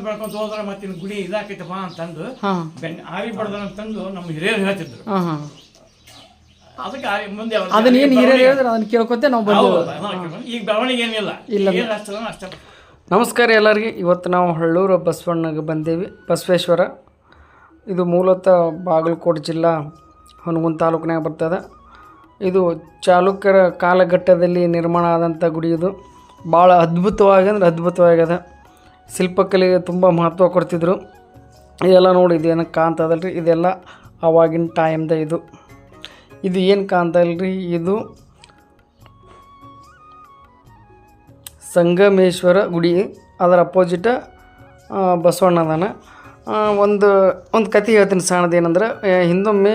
ಬೆಳ್ಕೊಂತ ಹೋದ್ರೆ ಮತ್ತಿನ ಗುಡಿ ಇದಾಕೈತಪ್ಪ ಅಂತಂದು ಆವಿ ಬಡ್ದ ಅಂತಂದು ನಮ್ಮ ಹಿರಿಯರು ಹೇಳ್ತಿದ್ರು. ಅದಕ್ಕೆ ಮುಂದೆ ಅದನ್ನೇನು ಹಿರಿಯರು ಹೇಳಿದ್ರೆ ಅದನ್ನ ಕೇಳ್ಕೊತೆ ನಾವು ಬಂದು ಈಗ ಬೆಳವಣಿಗೆ ಏನಿಲ್ಲ ಅಷ್ಟೇ. ನಮಸ್ಕಾರ ಎಲ್ಲರಿಗೆ. ಇವತ್ತು ನಾವು ಹಳ್ಳೂರು ಬಸವಣ್ಣಗೆ ಬಂದೇವಿ. ಬಸವೇಶ್ವರ ಇದು ಮೂಲತಃ ಬಾಗಲಕೋಟೆ ಜಿಲ್ಲಾ ಹುನಗುಂದ ತಾಲೂಕಿನಾಗ ಬರ್ತದೆ. ಇದು ಚಾಲುಕ್ಯರ ಕಾಲಘಟ್ಟದಲ್ಲಿ ನಿರ್ಮಾಣ ಆದಂಥ ಗುಡಿ. ಇದು ಭಾಳ ಅದ್ಭುತವಾಗ್ಯದ. ಶಿಲ್ಪಕಲೆಗೆ ತುಂಬ ಮಹತ್ವ ಕೊಡ್ತಿದ್ರು. ಇದೆಲ್ಲ ನೋಡಿ ಇದೇನು ಕಾಣ್ತದಲ್ರಿ, ಇದೆಲ್ಲ ಆವಾಗಿನ ಟೈಮ್ದ. ಇದು ಏನು ಕಾಣ್ತಲ್ರಿ, ಇದು ಸಂಗಮೇಶ್ವರ ಗುಡಿ. ಅದರ ಅಪೋಸಿಟ ಬಸವಣ್ಣ ಅದಾನ. ಒಂದು ಕತೆ ಹೇಳ್ತೀನಿ ಸಣ್ಣದು. ಏನಂದ್ರೆ ಹಿಂದೊಮ್ಮೆ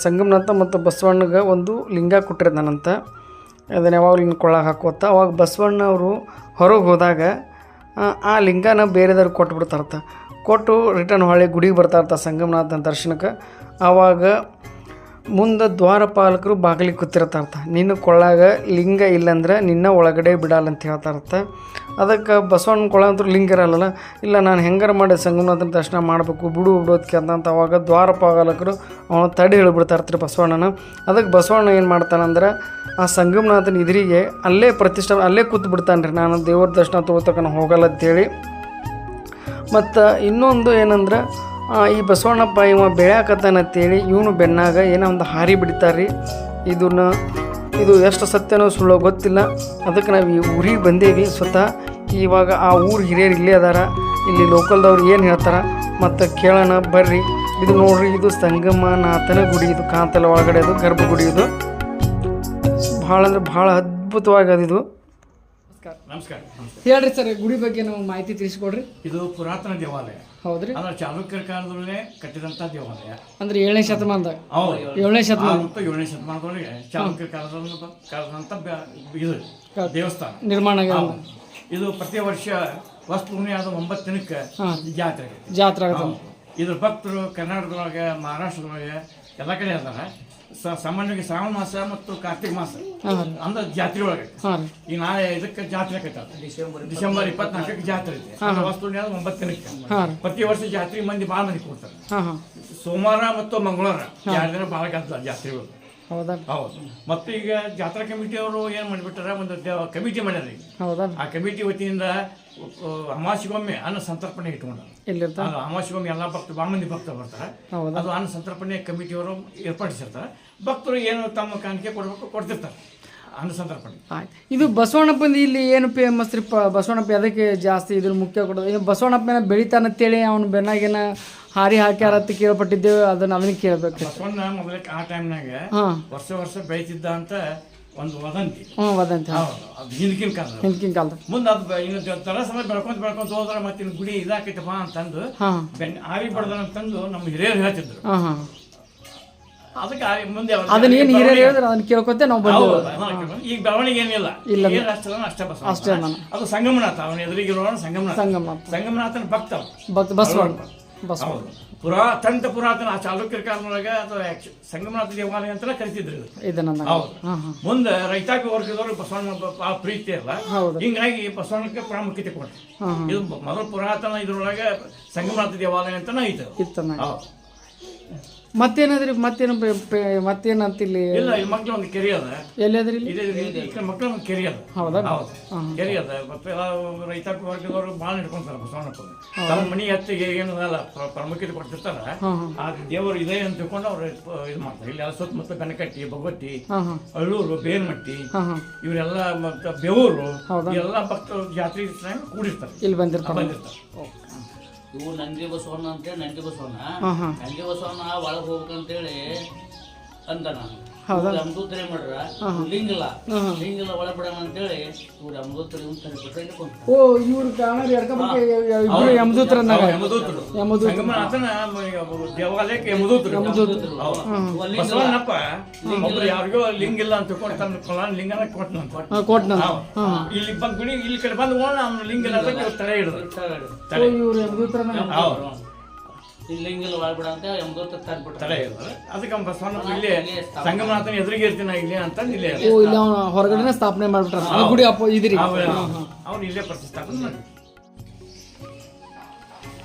ಸಂಗಮನಾಥ ಮತ್ತು ಬಸವಣ್ಣಗೆ ಒಂದು ಲಿಂಗ ಕೊಟ್ಟಿರ್ತಾನಂತ. ಅದನ್ನು ಯಾವಾಗಲೂ ಇನ್ನು ಕೊಳ್ಳಾಗ ಹಾಕೋತ. ಅವಾಗ ಬಸವಣ್ಣವರು ಹೊರಗೆ ಹೋದಾಗ ಆ ಲಿಂಗನ ಬೇರೆದವ್ರಿಗೆ ಕೊಟ್ಬಿಡ್ತಾರತ್ತ. ಕೊಟ್ಟು ರಿಟರ್ನ್ ಹೊಳೆ ಗುಡಿಗೆ ಬರ್ತಾರತ್ತ ಸಂಗಮನಾಥನ ದರ್ಶನಕ್ಕೆ. ಆವಾಗ ಮುಂದೆ ದ್ವಾರಪಾಲಕರು ಬಾಗಿಲಿಗೆ ಕೂತಿರ್ತಾರತ್ತ. ನಿನ್ನ ಕೊಳ್ಳಾಗ ಲಿಂಗ ಇಲ್ಲಂದ್ರೆ ನಿನ್ನ ಒಳಗಡೆ ಬಿಡಲ್ಲ ಅಂತ ಹೇಳ್ತಾರತ್ತ. ಅದಕ್ಕೆ ಬಸವಣ್ಣ ಕೊಳ್ಳ ಅಂತೂ ಲಿಂಗ ಇರಲ್ಲ. ಇಲ್ಲ ನಾನು ಹೆಂಗಾರ ಮಾಡಿ ಸಂಗಮನಾಥನ ದರ್ಶನ ಮಾಡಬೇಕು ಬಿಡೋದಕ್ಕೆ ಅಂತ ಅವಾಗ ದ್ವಾರಪಾಲಕರು ಅವನು ತಡೆ ಹೇಳಿಬಿಡ್ತಾರತ್ರಿ ಬಸವಣ್ಣನ. ಅದಕ್ಕೆ ಬಸವಣ್ಣ ಏನು ಮಾಡ್ತಾನಂದ್ರೆ ಆ ಸಂಗಮನಾಥನ ಎದುರಿಗೆ ಅಲ್ಲೇ ಕೂತು ಬಿಡ್ತಾನೆ ರೀ. ನಾನು ದೇವ್ರ ದರ್ಶನ ತೊಗೊತಕ್ಕ ಹೋಗಲ್ಲ ಅಂತೇಳಿ. ಮತ್ತು ಇನ್ನೊಂದು ಏನಂದ್ರೆ ಈ ಬಸವಣ್ಣಪ್ಪ ಇವ ಬೆಳ್ಯಾಕತ್ತಾನಂತೇಳಿ ಇವನು ಬೆನ್ನಾಗ ಏನೋ ಒಂದು ಹಾರಿ ಬಿಡ್ತಾರೆ ರೀ. ಇದು ಎಷ್ಟು ಸತ್ಯನೋ ಸುಳ್ಳೋ ಗೊತ್ತಿಲ್ಲ. ಅದಕ್ಕೆ ನಾವು ಈ ಊರಿಗೆ ಬಂದೇವಿ ಸ್ವತಃ. ಇವಾಗ ಆ ಊರು ಹಿರಿಯರು ಇಲ್ಲೇ ಅದಾರ. ಇಲ್ಲಿ ಲೋಕಲ್ದವ್ರು ಏನು ಹೇಳ್ತಾರೆ ಮತ್ತು ಕೇಳೋಣ ಬರ್ರಿ. ಇದು ನೋಡ್ರಿ, ಇದು ಸಂಗಮನಾಥನ ಗುಡಿ. ಇದು ಕಾಂತಲ ಒಳಗಡೆ ಇದು ಗರ್ಭಗುಡಿ. ಇದು ಭಾಳ ಅಂದ್ರೆ ಭಾಳ ಅದ್ಭುತವಾಗದು. ಇದು ನಮಸ್ಕಾರ. ಹೇಳ್ರಿ ಸರ್, ಗುಡಿ ಬಗ್ಗೆ ನಾವು ಮಾಹಿತಿ ತಿಳಿಸ್ಕೊಡ್ರಿ. ಇದು ಪುರಾತನ ದೇವಾಲಯ. ಹೌದ್ರಿ. ಅಂದ್ರೆ ಚಾಲುಕ್ಯರ ಕಾಲದಲ್ಲೇ ಕಟ್ಟಿದಂತ ದೇವಾಲಯ. ಅಂದ್ರೆ 7ನೇ ಶತಮಾನದಾಗ 7ನೇ ಶತಮಾನದೊಳಗೆ ಚಾಲುಕ್ಯರ ಕಾಲದಂತ ಇದು ದೇವಸ್ಥಾನ ನಿರ್ಮಾಣ. ಇದು ಪ್ರತಿ ವರ್ಷ ವಸ್ತು ಆದ 9 ದಿನಕ್ಕೆ ಜಾತ್ರೆ ಆಗುತ್ತೆ. ಇದ್ರ ಭಕ್ತರು ಕರ್ನಾಟಕದೊಳಗೆ, ಮಹಾರಾಷ್ಟ್ರದೊಳಗೆ ಎಲ್ಲ ಕಡೆ ಅದಾರ. ಸಾಮಾನ್ಯವಾಗಿ ಶ್ರಾವಣ ಮಾಸ ಮತ್ತು ಕಾರ್ತಿಕ ಮಾಸ ಅಂದ್ರೆ ಜಾತ್ರೆ ಒಳಗೆ. ಈಗ ನಾಳೆ ಇದಕ್ಕೆ ಜಾತ್ರೆ ಆಕೈತೆ. ಡಿಸೆಂಬರ್ 24ಕ್ಕೆ ಜಾತ್ರೆ ಐತೆ. ವಸ್ತು 9 ದಿನಕ್ಕೆ. ಪ್ರತಿ ವರ್ಷ ಜಾತ್ರೆ ಭಾಳ ಮಂದಿ ಕೊಡ್ತಾರೆ. ಸೋಮವಾರ ಮತ್ತು ಮಂಗಳವಾರ 2 ದಿನ ಭಾಳ ಗದ್ದಲ ಜಾತ್ರೆಗಳು. ಹೌದು. ಮತ್ತು ಈಗ ಜಾತ್ರಾ ಕಮಿಟಿಯವರು ಏನು ಮಾಡಿಬಿಟ್ಟಾರ, ಒಂದು ಕಮಿಟಿ ಮಾಡ್ಯಾರ. ಆ ಕಮಿಟಿ ವತಿಯಿಂದ ಅಮಾವಾಸ್ಯೆಗೊಮ್ಮೆ ಅನ್ನ ಸಂತರ್ಪಣೆ ಇಟ್ಕೊಂಡ. ಅಮಾವಾಸ್ಯೆಗೊಮ್ಮೆ ಎಲ್ಲ ಭಕ್ತರು ಭಾಳ ಮಂದಿ ಭಕ್ತರು ಬರ್ತಾರೆ. ಅದು ಅನ್ನ ಸಂತರ್ಪಣೆ ಕಮಿಟಿಯವರು ಏರ್ಪಡಿಸಿರ್ತಾರೆ. ಭಕ್ತರು ಏನು ತಮ್ಮ ಕಾಣಿಕೆ ಕೊಡಬೇಕು ಕೊಡ್ತಿರ್ತಾರೆ ಅನ್ನ ಸಂತರ್ಪಣೆ. ಇದು ಬಸವಣ್ಣಪ್ಪಂದು ಇಲ್ಲಿ ಏನು ಫೇಮಸ್ ರೀ? ಬಸವಣ್ಣಪ್ಪ ಅದಕ್ಕೆ ಜಾಸ್ತಿ ಇದ್ರ ಮುಖ್ಯ ಕೊಡೋದು. ಬಸವಣ್ಣಪ್ಪನ ಬೆಳಿತಾನಂತೇಳಿ ಅವ್ನು ಬೆನ್ನಾಗಿನ ಹಾರಿ ಹಾಕ್ಯಾರತ್ತ ಕೇಳ್ಪಟ್ಟಿದ್ದೇವೆ. ಅದನ್ನ ಅವನಿಗೆ ಕೇಳ್ಬೇಕು. ಬಸವಣ್ಣ ಮೊದಲಕ್ಕೆ ಆ ಟೈಮ್ನಾಗ ವರ್ಷ ಬೆಳಿತಿದ್ದ ಅಂತ ಒಂದು ವದಂತಿ. ಅದು ಹಿಂದಿನ ಕಾಲ. ಮುಂದೆ ಅದು ಇನ್ನು ತರ ಸಮಯ ಬೆಳ್ಕೊಂತ ಹೋದ್ರೆ ಮತ್ತಿನ ಗುಡಿ ಇದಾಕೈತಪ್ಪ ಅಂತಂದು ಆವಿ ಬಡ್ದ ಅಂತಂದು ನಮ್ಮ ಹಿರಿಯರು ಹೇಳ್ತಿದ್ರು. ಅದಕ್ಕೆ ಮುಂದೆ ಅದನ್ನೇನು ಹಿರಿಯರು ಹೇಳಿದ್ರೆ ಅದನ್ನ ಕೇಳ್ಕೊತೆ ನಾವು ಬಂದು. ಈಗ ಬೆಳವಣಿಗೆ ಏನಿಲ್ಲ ಅಷ್ಟೇ. ಅದು ಸಂಗಮನಾಥ, ಅವನ ಎದುರಿಗಿರೋ ಸಂಗಮನಾಥನ ಭಕ್ತ ಬಸವಣ್ಣ. ಪುರಾತನ ಆ ಚಾಲುಕ್ಯರ ಕಾಲದೊಳಗೆ ಅಥವಾ ಸಂಗಮನಾಥ ದೇವಾಲಯ ಅಂತ ಕರಿತಿದ್ರು. ಮುಂದೆ ರೈತಾಪಿ ವರ್ಗದವರು ಬಸವಣ್ಣ ಭಾಳ ಪ್ರೀತಿ ಅಲ್ಲ, ಹಿಂಗಾಗಿ ಬಸವಣ್ಣಕ್ಕೆ ಪ್ರಾಮುಖ್ಯತೆ ಕೊಡ್ತಾರೆ. ಇದು ಮೊದಲು ಪುರಾತನ ಇದ್ರೊಳಗೆ ಸಂಗಮನಾಥ ದೇವಾಲಯ ಅಂತ ಇತ್ತು. ಮತ್ತೇನದ್ರಿ? ಮತ್ತೇನಂತ ಇಲ್ಲಿ ಇಲ್ಲ, ಮಕ್ಳು ಒಂದು ಕೆರೆ ಅದ. ಎಲ್ಲದ್ರಿ? ಮಕ್ಳು ಒಂದು ಕೆರೆ ಅದ. ಹೌದಾ? ಕೆರೆ ಅದ. ರೈತಾಪಿ ವರ್ಗದವರು ಭಾಳ ಹಿಡ್ಕೊಂತಾರ ಬಸವಣ್ಣಪ್ಪ. ತಮ್ಮ ಮನಿ ಹತ್ತಿಗೆ ಏನದಲ್ಲ ಪ್ರಾಮುಖ್ಯತೆ ಕೊಡ್ತಿರ್ತಾರ. ಆ ದೇವರು ಇದೆ ಅಂತ ತಿಳ್ಕೊಂಡು ಅವ್ರು ಇದು ಮಾಡ್ತಾರೆ. ಇಲ್ಲಿ ಸುತ್ತಮುತ್ತ ಬೆನಕಟ್ಟಿ, ಭಗವತಿ, ಅಳ್ಳೂರು, ಬೇರ್ಮಟ್ಟಿ ಇವರೆಲ್ಲ ಮತ್ತೆ ಬೆವರು ಎಲ್ಲ ಭಕ್ತರು ಜಾತ್ರೆ ಕೂಡಿರ್ತಾರೆ. ಇಲ್ಲಿ ಬಂದಿರ್ತಾರೆ. ಇವು ನಂದಿ ಬಸವಣ್ಣ ಅಂತೇಳಿ ನಂದಿ ಬಸವಣ್ಣ ಒಳಗೆ ಹೋಗ್ಬೇಕಂತೇಳಿ ಅಂತ ನಾನು ಯಮದೂತರು ಏನ್ ಮಾಡ್ರ, ಲಿಂಗಿಲ್ಲ ಒಳಗೆ ಬಿಡೋಣ ಅಂತೇಳಿ ಇವ್ರು ಯಮದೂತರು ದೇವಾಲಯಕ್ಕೆ ಬಸವಣ್ಣಪ್ಪ ಯಾರಿಗೋ ಲಿಂಗಿಲ್ಲ ಅಂತ ಲಿಂಗನ ಕೊಟ್ಟ. ಇಲ್ಲಿ ಗುಡಿ ಇಲ್ಲಿ ಕಡೆ ಬಂದು ಲಿಂಗಿಲ್ಲ ತಡೆ ಹಿಡಿದ್ರು. ಲಿಂಗಿಲ್ಲ ಒಳಬಿಡ ಅಂತ ಯಮದೂತ ತಡೆ ಹಿಡಿದ್ರು. ಅದಕ್ಕೆ ಬಸವಣ್ಣ ಇಲ್ಲಿ ಸಂಗಮನಾಥನ ಎದುರಿಗೆ ಇರ್ತೀನಿ ಇಲ್ಲಿ ಅಂತ ಇಲ್ಲೇ ಹೊರಗಡೆ ಸ್ಥಾಪನೆ ಮಾಡ್ಬಿಟ್ಟಾರ ಗುಡಿ. ಅವ್ನು ಇಲ್ಲೇ ಪ್ರತಿಷ್ಠಾಪನೆ ಮಾಡಿ.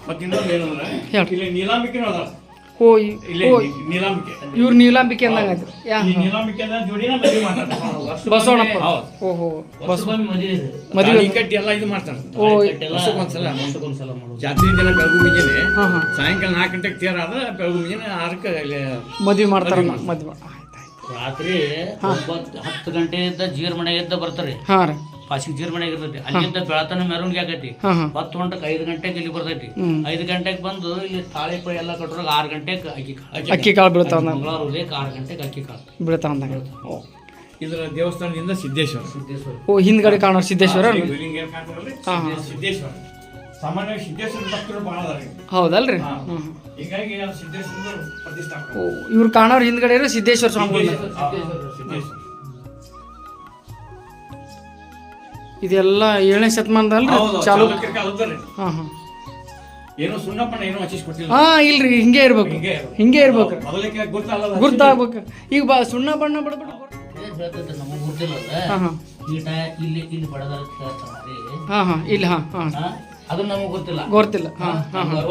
ಮತ್ತೆ ಇನ್ನೊಂದು ಏನಂದ್ರೆ ಹೇಳ್ರಿ. ಇಲ್ಲಿ ನೀಲಾಂಬಿಕೆನೂ ಅದಾವ. ಓ ಇಲ್ಲೇ ನೀಲಾಂಬಿಕೆ. ಇವ್ರು ನೀಲಾಂಬಿಕೆ ಅಂದಂಗೆ ಆಯ್ತು. ಈ ನೀಲಾಂಬಿಕೆ ಅಂದ್ರೆ ಜೋಡಿನ ಮದುವೆ ಮಾಡ್ತಾರೆ. ಬಸವಣ್ಣಪ್ಪ. ಹೌದು. ಓಹೋ ವರ್ಷಕ್ಕೊಮ್ಮೆ ಮದುವೆ ಇದೆ. ಮದುವೆ ತಾಳಿ ಕಟ್ಟಿ ಎಲ್ಲ ಇದು ಮಾಡ್ತಾರೆ. ಓ ವರ್ಷಕ್ಕೊಂದ್ಸಲ ಮಾಡೋದು. ಜಾತ್ರೆ ದಿನ ಬೆಳಗು ಮುಂಜಾನೆ ಹಾಂ ಹಾಂ ಸಾಯಂಕಾಲ 4 ಗಂಟೆಗೆ ತೇರ ಆದ್ರೆ ಬೆಳಗು ಮುಂಜಾನೆ 6ಕ್ಕೆ ಇಲ್ಲಿ ಮದುವೆ ಮಾಡ್ತಾರಲ್ಲ ಮದುವೆ. ಆಯ್ತು ಆಯ್ತು. ರಾತ್ರಿ 10 ಗಂಟೆಯಿಂದ ಜೀರ್ ಮನೆಗಿದ್ದ ಬರ್ತಾರೆ. ಹಾಂ ರೀ. ಪಾಸಿಗೆ ಜೀರ್ ಮನೆಗೆ ಇರ್ತೈತಿ. ಅಲ್ಲಿಂದ ಬೆಳತನ ಮೆರವಣಿಗೆ ಆಗೈತಿ. ಹಾಂ ಹಾಂ 10 ಗಂಟೆಗೆ 5 ಗಂಟೆಗೆ ಇಲ್ಲಿ ಬರ್ತೈತಿ. 5 ಗಂಟೆಗೆ ಬಂದು ಇಲ್ಲಿ ತಾಳಿ ಪಳಿ ಎಲ್ಲ ಕಟ್ಟೋರಾಗ 6 ಗಂಟೆಗೆ ಅಕ್ಕಿ ಕಾಳು ಬೀಳ್ತಾವ ಮಂಗಳವಾರ ಉದಯಕ್ಕೆ 6 ಗಂಟೆಗೆ ಅಕ್ಕಿ ಕಾಳು ಬೀಳ್ತಾವ ಅಂದಂಗೆ. ಓ ಇದರ ದೇವಸ್ಥಾನದಿಂದ ಸಿದ್ದೇಶ್ವರ. ಓ ಹಿಂದ್ಗಡೆ ಕಾಣೋ ಸಿದ್ದೇಶ್ವರ. ಲಿಂಗ ಏನ್ ಕಾಣ್ತಾರಲ್ರಿ? ಸಿದ್ದೇಶ್ವರ. ಸಾಮಾನ್ಯವಾಗಿ ಸಿದ್ದೇಶ್ವರ ಭಕ್ತರು ಬಹಳ ಅದಾರ. ಹೌದಲ್ರಿ. ಹೀಗಾಗಿ ಅದು ಸಿದ್ದೇಶ್ವರ ಪ್ರತಿಷ್ಠಾಪನೆ. ಓ ಇವ್ರು ಕಾಣೋರು ಹಿಂದ್ಗಡೆ ಇರೋ ಸಿದ್ದೇಶ್ವರ ಸ್ವಾಮಿಗಳು. ಸಿದ್ದೇಶ್ವರ. ಇದೆಲ್ಲ 7ನೇ ಶತಮಾನದಲ್ರಿ ಹೌದು, ಚಾಲು. ಚಾಲುಕ್ಯರ ಕಾಲದಲ್ಲಿ. ಹಾಂ ಹಾಂ ಏನೋ ಸುಣ್ಣಪ್ಪನ ಏನೋ ಹಚ್ಚಿಸ್ಕೊಟ್ಟಿಲ್ಲ. ಹಾಂ ಇಲ್ರಿ ಹಿಂಗೆ ಇರ್ಬೇಕು. ಹಿಂಗೆ ಇರ್ಬೇಕು. ಮೊದಲಕ್ಕೆ ಗೊತ್ತಲ್ಲ. ಗುರ್ತಾಗ್ಬೇಕು. ಈಗ ಸುಣ್ಣ ಬಣ್ಣ ಬಡ್ಬಿಟ್ಟು. ಹೇಳ್ತೈತೆ ನಮಗೆ ಗೊತ್ತಿಲ್ಲ. ಹಾಂ ಹಾಂ ಇಲ್ಲಿ ಬಡದಾರ ಹೇಳ್ತಾರೆ. ಹಾಂ ಹಾಂ ಇಲ್ಲಿ ಹಾಂ ಹಾಂ ಅದು ನಮಗೆ ಗೊತ್ತಿಲ್ಲ. ಗೊತ್ತಿಲ್ಲ. ಹಾಂ ಹಾಂ ಹಾಂ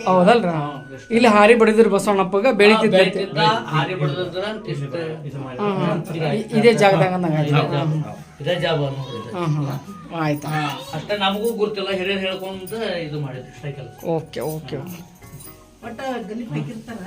ಹೌದಲ್ರಿ. ಇಲ್ಲಿ ಹಾರಿ ಬಡಿದ್ರು ಬಸವಣ್ಣಪ್ಪಗ ಬೆಳಿತಿದ್ದೈತಿ. ಹಾರಿ ಬಡದ್ರ ಇದೇ ಜಾಗದಾಗ ಅಂದಂಗ. ಇದೇ ಜಾಬ. ಹಾಂ ಹಾಂ ಆಯ್ತು. ಅಷ್ಟೇ ನಮಗೂ ಗೊತ್ತಿಲ್ಲ. ಹಿರಿಯರು ಹೇಳ್ಕೊಂತ ಇದು ಮಾಡಿದ್ವಿ ಇಷ್ಟ ಕೆಲಸ. Okay okay. ಒಟ್ಟ ಗಲಿ ಹಾಕಿರ್ತಾರ.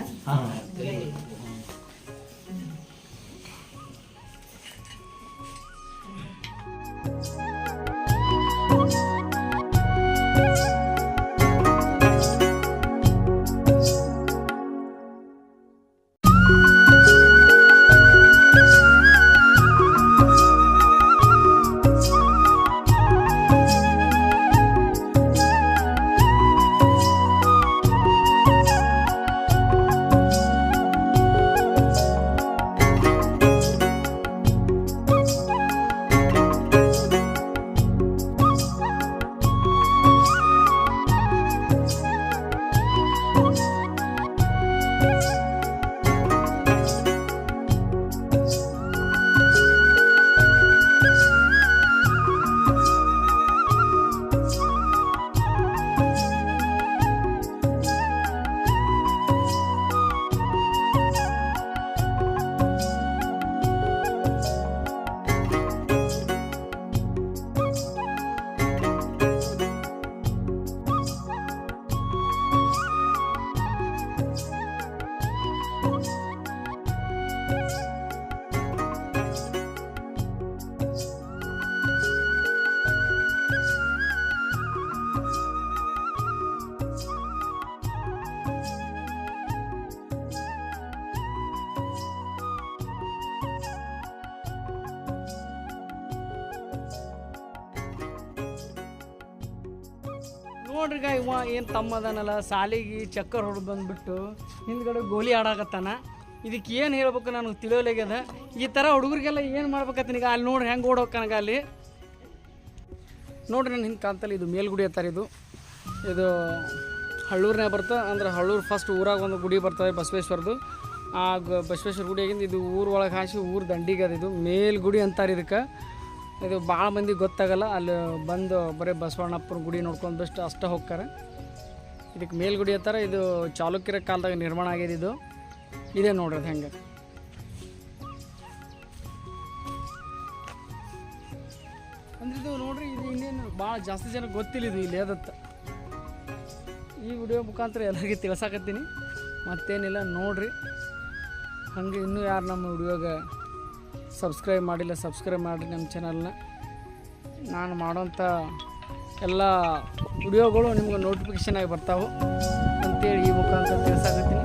ನೋಡ್ರಿ ಇವ ಏನು ತಮ್ಮ ಅದಾನಲ್ಲ ಸಾಲಿಗೆ ಚಕ್ಕರ್ ಹೊಡೆದು ಬಂದ್ಬಿಟ್ಟು ಹಿಂದ್ಗಡೆ ಗೋಲಿ ಆಡಾಕತ್ತಾನ. ಇದಕ್ಕೆ ಏನು ಹೇಳ್ಬೇಕು ನನಗೆ ತಿಳಿಯೋಲಾಗ್ಯದ. ಈ ಥರ ಹುಡುಗರಿಗೆಲ್ಲ ಏನು ಮಾಡ್ಬೇಕತ್ತೀನಿ. ಈಗ ಅಲ್ಲಿ ನೋಡ್ರಿ ಹೆಂಗೆ ಓಡೋಕನಗ ಅಲ್ಲಿ ನೋಡ್ರಿ. ನನ್ನ ಹಿಂದೆ ಕಾಲದಲ್ಲಿ ಇದು ಮೇಲ್ಗುಡಿ ಅಂತಾರೆ. ಇದು ಹಳ್ಳೂರಿನಾಗ ಬರ್ತದೆ. ಅಂದ್ರೆ ಹಳ್ಳೂರು ಫಸ್ಟ್ ಊರಾಗ ಒಂದು ಗುಡಿ ಬರ್ತದೆ ಬಸವೇಶ್ವರದು. ಆ ಬಸವೇಶ್ವರ ಗುಡಿಯಾಗಿಂದ ಇದು ಊರ ಒಳಗೆ ಹಾಸಿ ಊರು ದಂಡಿಗೆ ಅದು. ಇದು ಮೇಲ್ಗುಡಿ ಅಂತಾರೆ ಇದಕ್ಕೆ. ಇದು ಭಾಳ ಮಂದಿ ಗೊತ್ತಾಗಲ್ಲ. ಅಲ್ಲಿ ಬಂದು ಬರೀ ಬಸವಣ್ಣಪ್ಪನ ಗುಡಿ ನೋಡ್ಕೊಂಡು ಬೆಸ್ಟ್ ಅಷ್ಟೇ ಹೋಗ್ತಾರೆ. ಇದಕ್ಕೆ ಮೇಲ್ಗುಡಿ ಅಂತಾರೆ. ಇದು ಚಾಲುಕ್ಯರ ಕಾಲದಾಗ ನಿರ್ಮಾಣ ಆಗಿದೆ. ಇದು ಇದೇ ನೋಡ್ರಿ ಅದು ಹೆಂಗೆ. ಅಂದ್ರೆ ಇದು ನೋಡ್ರಿ, ಇದು ಇನ್ನೇನು ಭಾಳ ಜಾಸ್ತಿ ಜನ ಗೊತ್ತಿಲ್ಲ ಇದು ಇಲ್ಲಿ ಅದತ್ತ. ಈ ವಿಡಿಯೋ ಮುಖಾಂತರ ಎಲ್ಲರಿಗೆ ತಿಳ್ಸಾಕತ್ತೀನಿ. ಮತ್ತೇನಿಲ್ಲ ನೋಡ್ರಿ. ಹಾಗೆ ಇನ್ನೂ ಯಾರು ನಮ್ಮ ವಿಡಿಯೋಗೆ ಸಬ್ಸ್ಕ್ರೈಬ್ ಮಾಡಿಲ್ಲ ಸಬ್ಸ್ಕ್ರೈಬ್ ಮಾಡಿರಿ ನಮ್ಮ ಚಾನಲ್ನ. ನಾನು ಮಾಡೋಂಥ ಎಲ್ಲ ವಿಡಿಯೋಗಳು ನಿಮ್ಗೆ ನೋಟಿಫಿಕೇಷನ್ ಆಗಿ ಬರ್ತಾವೆ ಅಂತೇಳಿ ಈ ಮುಖಾಂತರ ತಿಳ್ಸಾಕತ್ತೀನಿ.